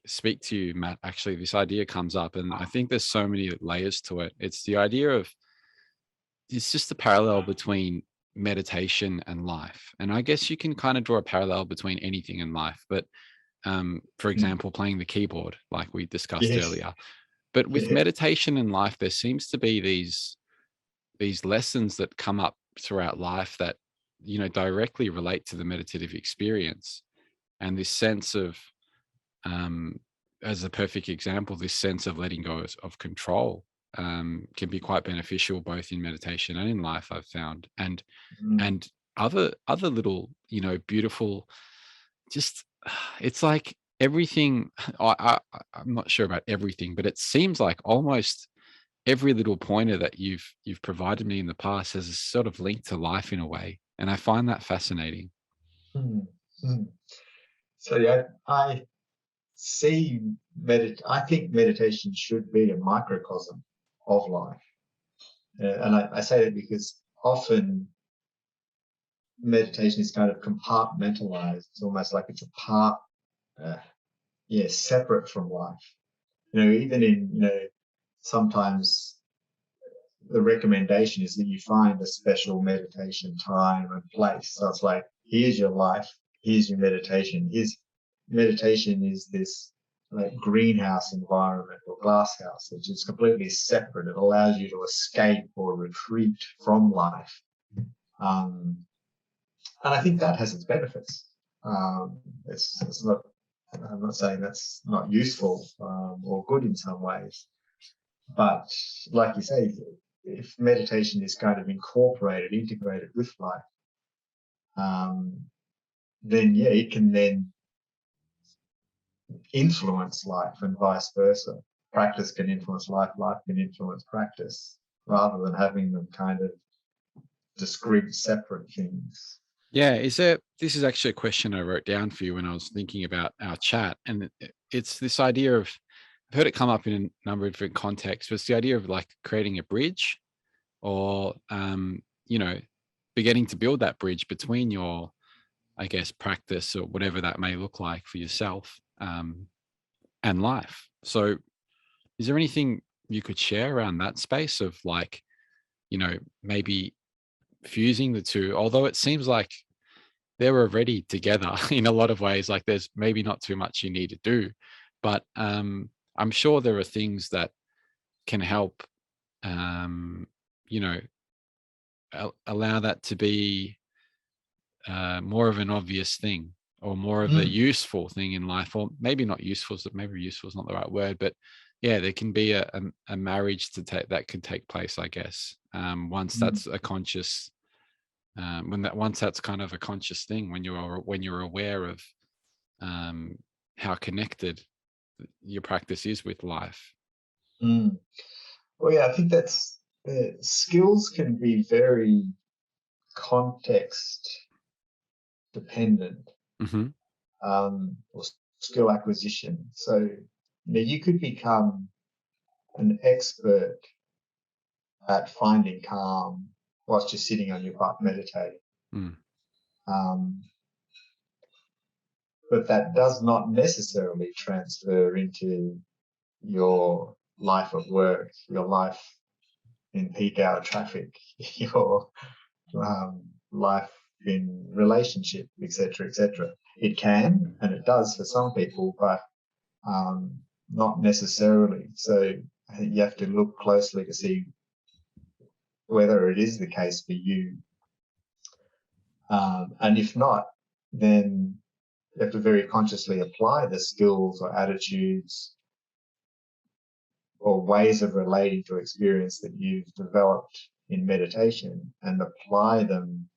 speak to you, Matt, actually, this idea comes up, and I think there's so many layers to it. It's the idea of it's just a parallel between meditation and life. And I guess you can kind of draw a parallel between anything in life. But for Mm. example, playing the keyboard, like we discussed Yes. earlier. But with Yeah. meditation and life, there seems to be these lessons that come up throughout life that directly relate to the meditative experience, and this sense of um, as a perfect example, this sense of letting go of control can be quite beneficial both in meditation and in life, I've found. Mm. And other little, beautiful, just it's like everything. I'm not sure about everything, but it seems like almost every little pointer that you've provided me in the past has a sort of link to life in a way, and I find that fascinating. Mm. Mm. So yeah, I think meditation should be a microcosm of life. And I say that because often meditation is kind of compartmentalized. It's almost like it's a part, uh, separate from life. Even in, sometimes the recommendation is that you find a special meditation time and place. So it's like, here's your life, here's your meditation. Meditation is this like greenhouse environment or glass house, which is completely separate. It allows you to escape or retreat from life. Um, and I think that has its benefits. It's not. I'm not saying that's not useful or good in some ways, but like you say, if meditation is kind of integrated with life, um, then yeah, it can then influence life and vice versa. Practice can influence life, life can influence practice, rather than having them kind of discrete, separate things. Yeah, this is actually a question I wrote down for you when I was thinking about our chat. And it's this idea of, I've heard it come up in a number of different contexts, but it's the idea of like creating a bridge, or, beginning to build that bridge between your, I guess, practice or whatever that may look like for yourself, and life. So is there anything you could share around that space of like, maybe fusing the two, although it seems like they're already together in a lot of ways. Like there's maybe not too much you need to do, but I'm sure there are things that can help, um, you know, allow that to be more of an obvious thing, or more of a Mm, useful thing in life, or maybe not useful. So maybe useful is not the right word, but yeah, there can be a marriage that can take place, I guess. Once mm, that's a conscious, once that's kind of a conscious thing, when you're aware of um, how connected your practice is with life. mm. Well, yeah, I think that's skills can be very context dependent, Hmm. or skill acquisition. So, you could become an expert at finding calm whilst you're sitting on your butt meditating. Mm. Um, but that does not necessarily transfer into your life at work, your life in peak hour traffic, your life in relationship, etc., etc. It can, and it does for some people, but not necessarily. So I think you have to look closely to see whether it is the case for you. And if not, then you have to very consciously apply the skills or attitudes or ways of relating to experience that you've developed in meditation, and apply them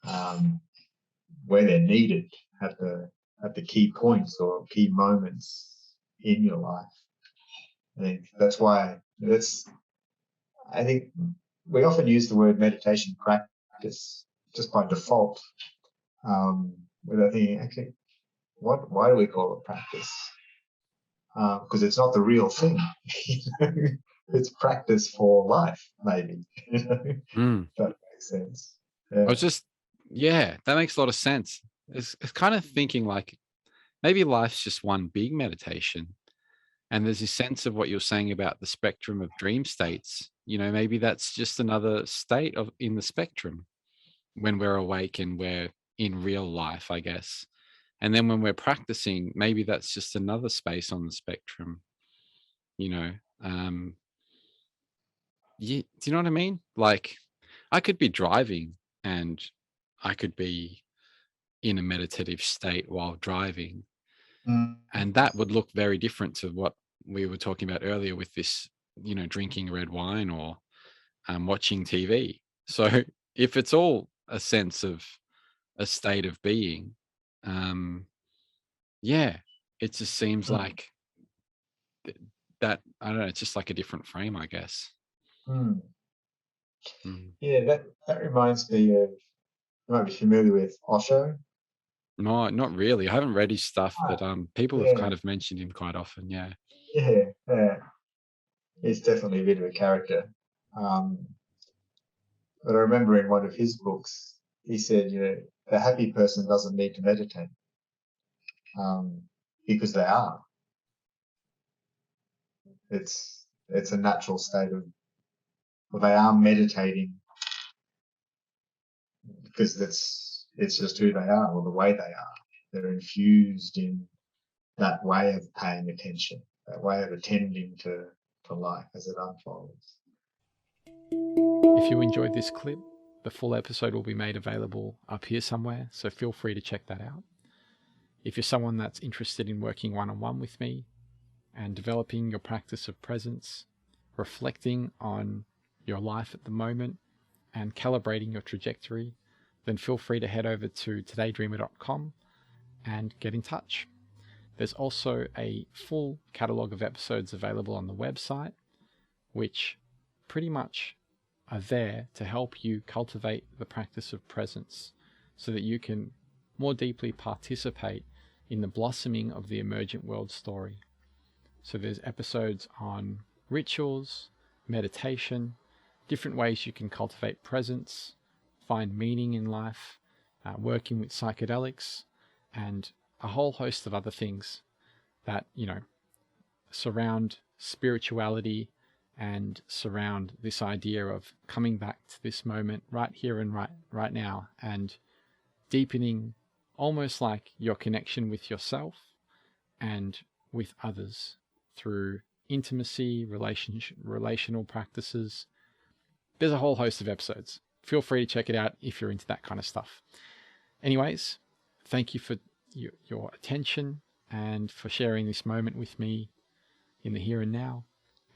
um, where they're needed at the key points or key moments in your life. I think that's why I think we often use the word meditation practice just by default, without thinking, actually, why do we call it practice? Because it's not the real thing. It's practice for life, maybe. Mm. If that makes sense. I Yeah. was just, yeah, that makes a lot of sense. It's kind of thinking like, maybe life's just one big meditation. And there's this sense of what you're saying about the spectrum of dream states. Maybe that's just another state of in the spectrum when we're awake and we're in real life, I guess. And then when we're practicing, maybe that's just another space on the spectrum, you know. Um, do you know what I mean? Like, I could be driving and I could be in a meditative state while driving, Mm. and that would look very different to what we were talking about earlier with this, drinking red wine or watching TV. So if it's all a sense of a state of being, um, yeah, it just seems Mm. like th- that. I don't know. It's just like a different frame, I guess. Mm. Mm. Yeah, that reminds me of, you might be familiar with Osho. No, not really. I haven't read his stuff, but Ah, people have yeah, kind of mentioned him quite often. Yeah. yeah, yeah. He's definitely a bit of a character. Um, but I remember in one of his books, he said, the happy person doesn't need to meditate, um, because they are. It's a natural state of, well, they are meditating because it's just who they are or the way they are. They're infused in that way of paying attention, that way of attending to life as it unfolds. If you enjoyed this clip, the full episode will be made available up here somewhere, so feel free to check that out. If you're someone that's interested in working one-on-one with me and developing your practice of presence, reflecting on your life at the moment, and calibrating your trajectory, then feel free to head over to todaydreamer.com and get in touch. There's also a full catalogue of episodes available on the website, which pretty much are there to help you cultivate the practice of presence so that you can more deeply participate in the blossoming of the emergent world story. So there's episodes on rituals, meditation, different ways you can cultivate presence, find meaning in life, working with psychedelics, and a whole host of other things that, surround spirituality and surround this idea of coming back to this moment right here and right now, and deepening almost like your connection with yourself and with others through intimacy, relational practices. There's a whole host of episodes. Feel free to check it out if you're into that kind of stuff. Anyways, thank you for your attention and for sharing this moment with me in the here and now.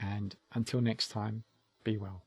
And until next time, be well.